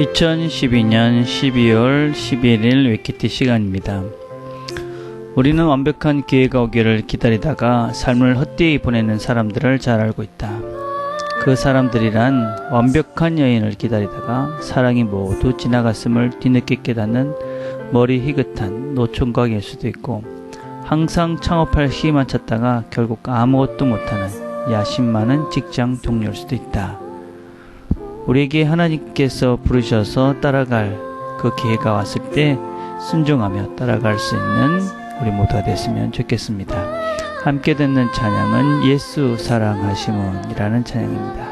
2012년 12월 11일 위키티 시간입니다. 우리는 완벽한 기회가 오기를 기다리다가 삶을 헛되이 보내는 사람들을 잘 알고 있다. 그 사람들이란 완벽한 여인을 기다리다가 사랑이 모두 지나갔음을 뒤늦게 깨닫는 머리 희끗한 노총각일 수도 있고, 항상 창업할 시기만 찾다가 결국 아무것도 못하는 야심 많은 직장 동료일 수도 있다. 우리에게 하나님께서 부르셔서 따라갈 그 기회가 왔을 때 순종하며 따라갈 수 있는 우리 모두가 됐으면 좋겠습니다. 함께 듣는 찬양은 예수 사랑하시문이라는 찬양입니다.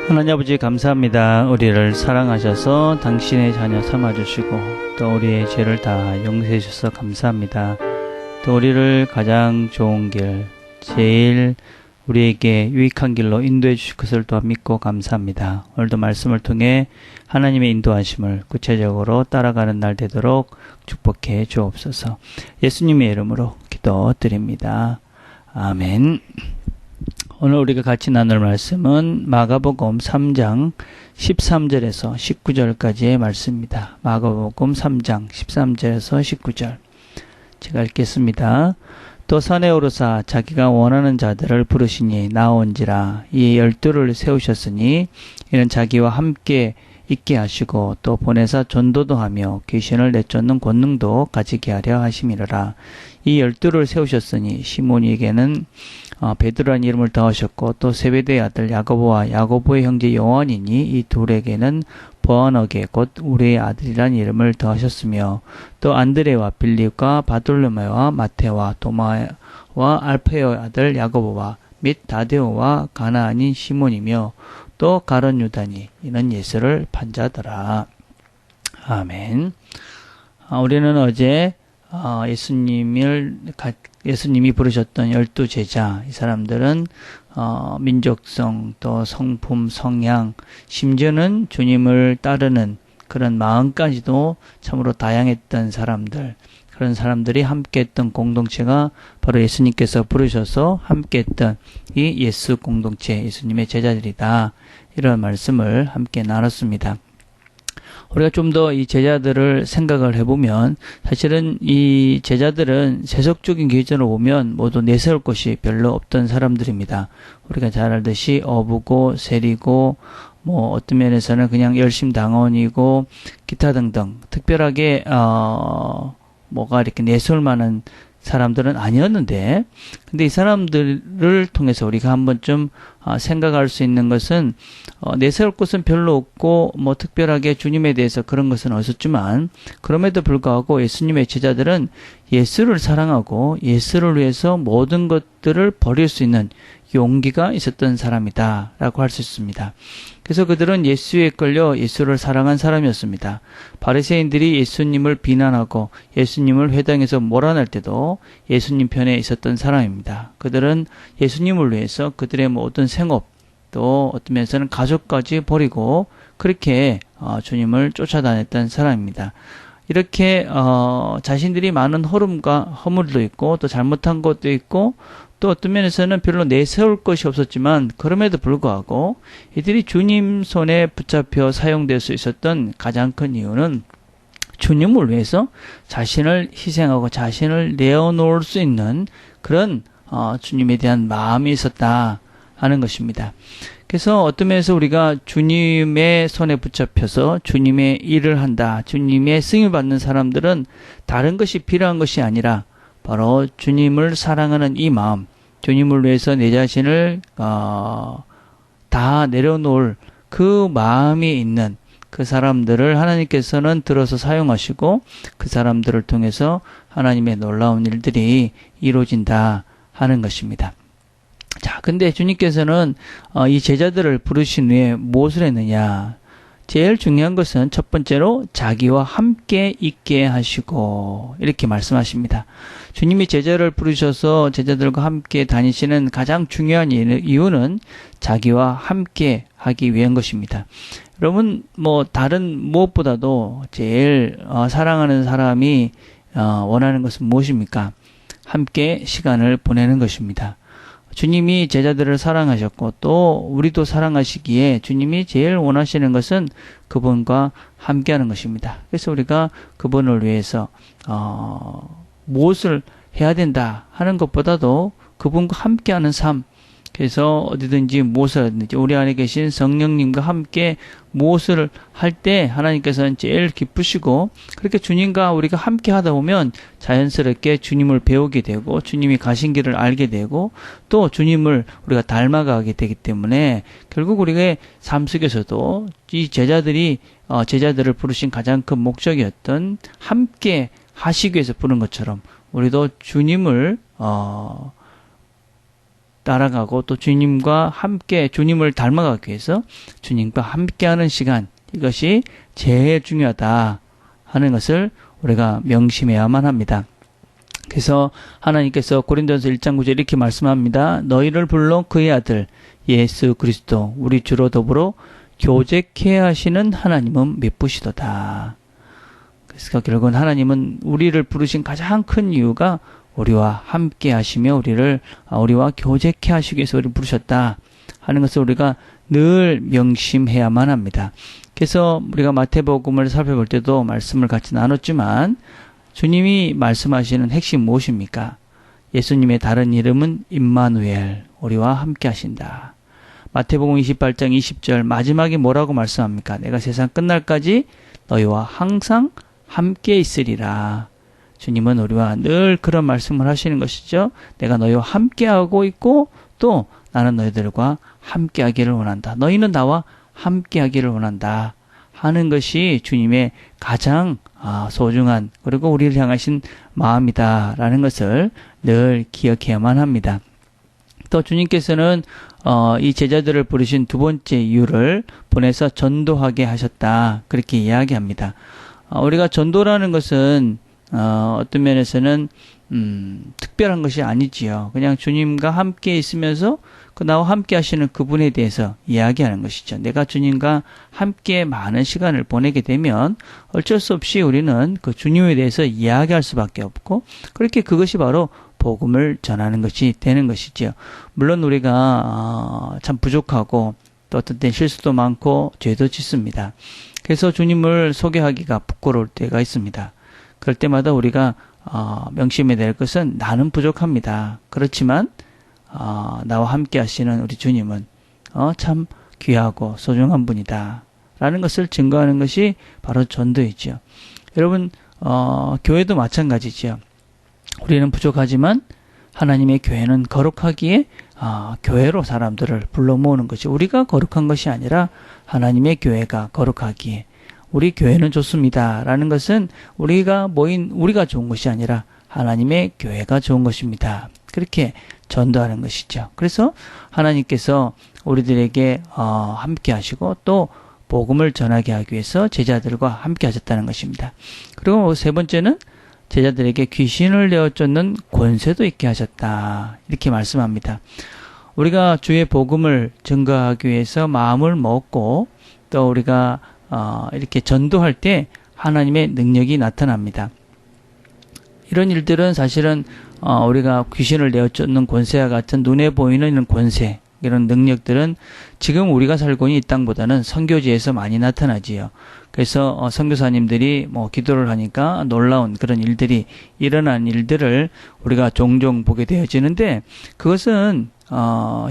하나님 아버지 감사합니다. 우리를 사랑하셔서 당신의 자녀 삼아주시고 또 우리의 죄를 다 용서해 주셔서 감사합니다. 또 우리를 가장 좋은 길, 제일 우리에게 유익한 길로 인도해 주실 것을 또한 믿고 감사합니다. 오늘도 말씀을 통해 하나님의 인도하심을 구체적으로 따라가는 날 되도록 축복해 주옵소서. 예수님의 이름으로 기도드립니다. 아멘. 오늘 우리가 같이 나눌 말씀은 마가복음 3장 13절에서 19절까지의 말씀입니다. 마가복음 3장 13절에서 19절. 제가 읽겠습니다. 또 산에 오르사 자기가 원하는 자들을 부르시니 나온지라. 이에 12를 세우셨으니 이는 자기와 함께 있게 하시고 또 보내사 전도도 하며 귀신을 내쫓는 권능도 가지게 하려 하심이라. 이 12를 세우셨으니 시몬에게는 베드로라는 이름을 더하셨고 또 세베대의 아들 야고보와 야고보의 형제 요한이니 이 둘에게는 보아너게 곧 우리의 아들이라는 이름을 더하셨으며 또 안드레와 빌립과 바돌로메와 마테와 도마와 알페오의 아들 야고보와 및 다데오와 가나안인 시몬이며 또 가룟 유다니 이는 예수를 판자더라. 아멘. 우리는 어제 예수님이 부르셨던 12제자, 이 사람들은 민족성, 또 성품, 성향, 심지어는 주님을 따르는 그런 마음까지도 참으로 다양했던 사람들, 그런 사람들이 함께 했던 공동체가 바로 예수님께서 부르셔서 함께 했던 이 예수 공동체, 예수님의 제자들이다. 이런 말씀을 함께 나눴습니다. 우리가 좀 더 이 제자들을 생각을 해보면 사실은 이 제자들은 세속적인 기준으로 보면 모두 내세울 것이 별로 없던 사람들입니다. 우리가 잘 알듯이 어부고 세리고 뭐 어떤 면에서는 그냥 열심 당원이고 기타 등등 특별하게 뭐가 이렇게 내세울 만한 사람들은 아니었는데, 근데 이 사람들을 통해서 우리가 한번 좀 생각할 수 있는 것은 내세울 것은 별로 없고 뭐 특별하게 주님에 대해서 그런 것은 없었지만, 그럼에도 불구하고 예수님의 제자들은 예수를 사랑하고 예수를 위해서 모든 것들을 버릴 수 있는 용기가 있었던 사람이다 라고 할 수 있습니다. 그래서 그들은 예수에 끌려 예수를 사랑한 사람이었습니다. 바리새인들이 예수님을 비난하고 예수님을 회당에서 몰아낼 때도 예수님 편에 있었던 사람입니다. 그들은 예수님을 위해서 그들의 모든 생업, 또 어떤 면에서는 가족까지 버리고 그렇게 주님을 쫓아다녔던 사람입니다. 이렇게 자신들이 많은 허물도 있고 또 잘못한 것도 있고 또 어떤 면에서는 별로 내세울 것이 없었지만, 그럼에도 불구하고 이들이 주님 손에 붙잡혀 사용될 수 있었던 가장 큰 이유는 주님을 위해서 자신을 희생하고 자신을 내어놓을 수 있는 그런 주님에 대한 마음이 있었다 하는 것입니다. 그래서 어떤 면에서 우리가 주님의 손에 붙잡혀서 주님의 일을 한다, 주님의 쓰임을 받는 사람들은 다른 것이 필요한 것이 아니라 바로 주님을 사랑하는 이 마음, 주님을 위해서 내 자신을 다 내려놓을 그 마음이 있는 그 사람들을 하나님께서는 들어서 사용하시고 그 사람들을 통해서 하나님의 놀라운 일들이 이루어진다 하는 것입니다. 자, 근데 주님께서는 이 제자들을 부르신 후에 무엇을 했느냐? 제일 중요한 것은 첫 번째로 자기와 함께 있게 하시고 이렇게 말씀하십니다. 주님이 제자를 부르셔서 제자들과 함께 다니시는 가장 중요한 이유는 자기와 함께 하기 위한 것입니다. 여러분, 뭐 다른 무엇보다도 제일 사랑하는 사람이 원하는 것은 무엇입니까? 함께 시간을 보내는 것입니다. 주님이 제자들을 사랑하셨고 또 우리도 사랑하시기에 주님이 제일 원하시는 것은 그분과 함께하는 것입니다. 그래서 우리가 그분을 위해서 무엇을 해야 된다 하는 것보다도 그분과 함께하는 삶, 그래서 어디든지 무엇을 하든지 우리 안에 계신 성령님과 함께 무엇을 할 때 하나님께서는 제일 기쁘시고, 그렇게 주님과 우리가 함께 하다 보면 자연스럽게 주님을 배우게 되고 주님이 가신 길을 알게 되고 또 주님을 우리가 닮아가게 되기 때문에 결국 우리의 삶 속에서도 이 제자들을 부르신 가장 큰 목적이었던 함께 하시기 위해서 부른 것처럼 우리도 주님을 따라가고 또 주님과 함께 주님을 닮아가기 위해서 주님과 함께하는 시간, 이것이 제일 중요하다 하는 것을 우리가 명심해야만 합니다. 그래서 하나님께서 고린도전서 1장 9절 이렇게 말씀합니다. 너희를 불러 그의 아들 예수 그리스도 우리 주로 더불어 교제케 하시는 하나님은 미쁘시도다. 그래서 결국은 하나님은 우리를 부르신 가장 큰 이유가 우리와 함께 하시며 우리와 교제케 하시기 위해서 우리를 부르셨다 하는 것을 우리가 늘 명심해야만 합니다. 그래서 우리가 마태복음을 살펴볼 때도 말씀을 같이 나눴지만 주님이 말씀하시는 핵심 무엇입니까? 예수님의 다른 이름은 임마누엘, 우리와 함께 하신다. 마태복음 28장 20절 마지막에 뭐라고 말씀합니까? 내가 세상 끝날까지 너희와 항상 함께 있으리라. 주님은 우리와 늘 그런 말씀을 하시는 것이죠. 내가 너희와 함께하고 있고 또 나는 너희들과 함께하기를 원한다. 너희는 나와 함께하기를 원한다 하는 것이 주님의 가장 소중한 그리고 우리를 향하신 마음이다라는 것을 늘 기억해야만 합니다. 또 주님께서는 이 제자들을 부르신 두 번째 이유를 보내서 전도하게 하셨다, 그렇게 이야기합니다. 우리가 전도라는 것은 어떤 면에서는 특별한 것이 아니지요. 그냥 주님과 함께 있으면서 그 나와 함께 하시는 그분에 대해서 이야기하는 것이죠. 내가 주님과 함께 많은 시간을 보내게 되면 어쩔 수 없이 우리는 그 주님에 대해서 이야기할 수밖에 없고, 그렇게 그것이 바로 복음을 전하는 것이 되는 것이지요. 물론 우리가 참 부족하고 또 어떤 때 실수도 많고 죄도 짓습니다. 그래서 주님을 소개하기가 부끄러울 때가 있습니다. 그럴 때마다 우리가 명심해야 될 것은 나는 부족합니다. 그렇지만 나와 함께 하시는 우리 주님은 참 귀하고 소중한 분이다 라는 것을 증거하는 것이 바로 전도이죠. 여러분 교회도 마찬가지죠. 우리는 부족하지만 하나님의 교회는 거룩하기에 교회로 사람들을 불러 모으는 것이, 우리가 거룩한 것이 아니라 하나님의 교회가 거룩하기에 우리 교회는 좋습니다 라는 것은 우리가 좋은 것이 아니라 하나님의 교회가 좋은 것입니다. 그렇게 전도하는 것이죠. 그래서 하나님께서 우리들에게 함께 하시고 또 복음을 전하게 하기 위해서 제자들과 함께 하셨다는 것입니다. 그리고 세 번째는 제자들에게 귀신을 내어쫓는 권세도 있게 하셨다, 이렇게 말씀합니다. 우리가 주의 복음을 증거하기 위해서 마음을 먹고 또 우리가 이렇게 전도할 때 하나님의 능력이 나타납니다. 이런 일들은 사실은 우리가 귀신을 내어쫓는 권세와 같은 눈에 보이는 이런 권세, 이런 능력들은 지금 우리가 살고 있는 이 땅보다는 선교지에서 많이 나타나지요. 그래서 선교사님들이 기도를 하니까 놀라운 그런 일들이 일어난 일들을 우리가 종종 보게 되어지는데, 그것은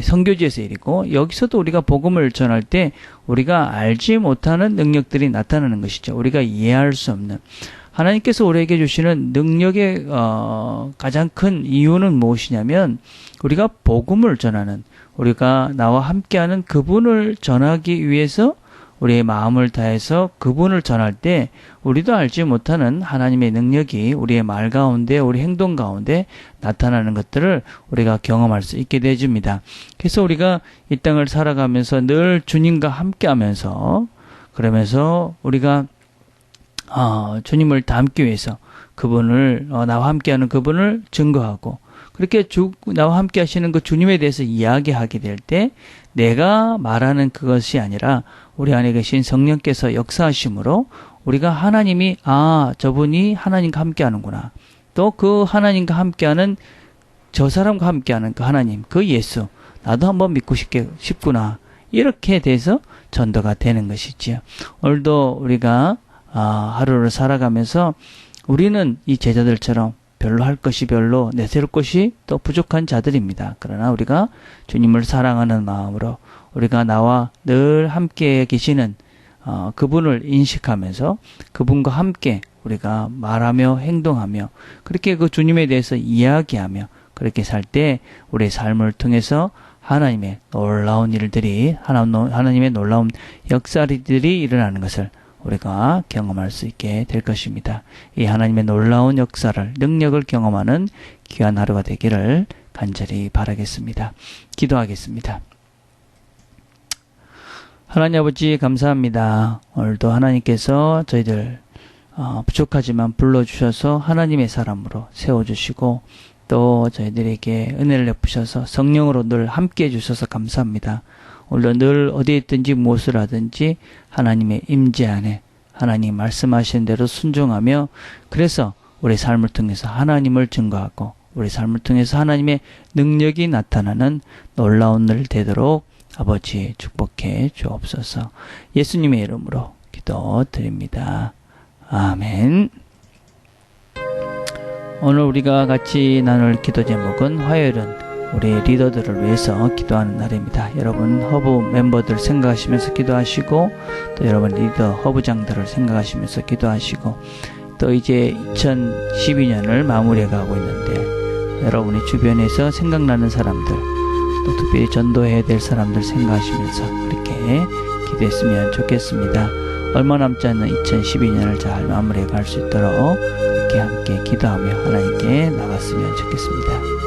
선교지에서 일이고, 여기서도 우리가 복음을 전할 때 우리가 알지 못하는 능력들이 나타나는 것이죠. 우리가 이해할 수 없는. 하나님께서 우리에게 주시는 능력의 가장 큰 이유는 무엇이냐면, 우리가 복음을 전하는, 우리가 나와 함께하는 그분을 전하기 위해서 우리의 마음을 다해서 그분을 전할 때 우리도 알지 못하는 하나님의 능력이 우리의 말 가운데, 우리 행동 가운데 나타나는 것들을 우리가 경험할 수 있게 되어줍니다. 그래서 우리가 이 땅을 살아가면서 늘 주님과 함께하면서, 그러면서 우리가 주님을 닮기 위해서 그분을, 나와 함께하는 그분을 증거하고, 그렇게 나와 함께 하시는 그 주님에 대해서 이야기하게 될 때 내가 말하는 그것이 아니라 우리 안에 계신 성령께서 역사하심으로 우리가 하나님이 저분이 하나님과 함께 하는구나, 또 그 하나님과 함께하는 저 사람과 함께하는 그 하나님, 그 예수, 나도 한번 믿고 싶구나, 이렇게 돼서 전도가 되는 것이지요. 오늘도 우리가 하루를 살아가면서 우리는 이 제자들처럼 별로 할 것이 별로, 내세울 것이 또 부족한 자들입니다. 그러나 우리가 주님을 사랑하는 마음으로 우리가 나와 늘 함께 계시는 그분을 인식하면서 그분과 함께 우리가 말하며 행동하며 그렇게 그 주님에 대해서 이야기하며 그렇게 살 때 우리의 삶을 통해서 하나님의 놀라운 일들이, 하나님의 놀라운 역사들이 일어나는 것을 우리가 경험할 수 있게 될 것입니다. 이 하나님의 놀라운 역사를, 능력을 경험하는 귀한 하루가 되기를 간절히 바라겠습니다. 기도하겠습니다. 하나님 아버지 감사합니다. 오늘도 하나님께서 저희들 부족하지만 불러주셔서 하나님의 사람으로 세워주시고 또 저희들에게 은혜를 베푸셔서 성령으로 늘 함께 해주셔서 감사합니다. 오늘도 늘 어디에 있든지 무엇을 하든지 하나님의 임재 안에 하나님 말씀하신 대로 순종하며, 그래서 우리 삶을 통해서 하나님을 증거하고 우리 삶을 통해서 하나님의 능력이 나타나는 놀라운 날 되도록 아버지 축복해 주옵소서. 예수님의 이름으로 기도드립니다. 아멘. 오늘 우리가 같이 나눌 기도 제목은 화요일은 우리 리더들을 위해서 기도하는 날입니다. 여러분 허브 멤버들 생각하시면서 기도하시고 또 여러분 리더 허브장들을 생각하시면서 기도하시고 또 이제 2012년을 마무리해가고 있는데 여러분이 주변에서 생각나는 사람들 또 특별히 전도해야 될 사람들 생각하시면서 그렇게 기도했으면 좋겠습니다. 얼마 남지 않는 2012년을 잘 마무리해 갈 수 있도록 이렇게 함께 기도하며 하나님께 나갔으면 좋겠습니다.